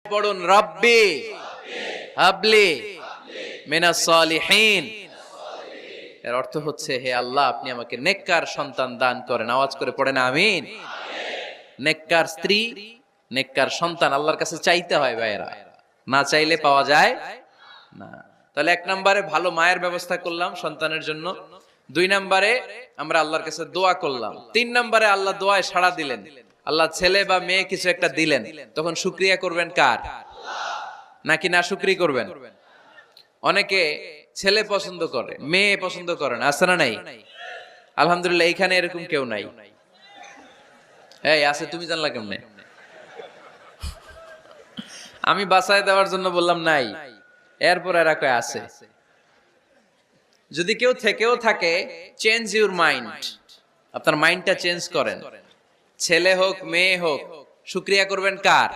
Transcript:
পড়ুন রব্বি হাবলি মিনাস সালিহিন। এর অর্থ হচ্ছে, হে আল্লাহ, আপনি আমাকে নেককার সন্তান দান করেন। আওয়াজ করে পড়েন আমিন। নেককার স্ত্রী, নেককার সন্তান আল্লাহর কাছে চাইতে হয় ভাইয়েরা, না চাইলে পাওয়া যায় না। তাহলে 1 নম্বরে ভালো মায়ের ব্যবস্থা করলাম সন্তানের জন্য, 2 নম্বরে আমরা আল্লাহর কাছে দোয়া করলাম, 3 নম্বরে আল্লাহ দোয়ায় সাড়া দিলেন, আল্লাহ ছেলে বা মেয়ে কিছু একটা দিলেন, তখন শুকরিয়া করবেন কার? নাকি না শুকরি করবেন? অনেকে ছেলে পছন্দ করে, মেয়ে পছন্দ করে না, আছে না নাই? আলহামদুলিল্লাহ এইখানে এরকম কেউ নাই। এই আছে, তুমি জানলা কেমনে? আমি বাঁচায় দেওয়ার জন্য বললাম নাই, এরপর এরা কয় আছে। যদি কেউ থেকেও থাকে, চেঞ্জ ইউর মাইন্ড, আপনার মাইন্ডটা চেঞ্জ করেন। ছেলে হোক মেয়ে হোক, শুকরিয়া করবেন কার?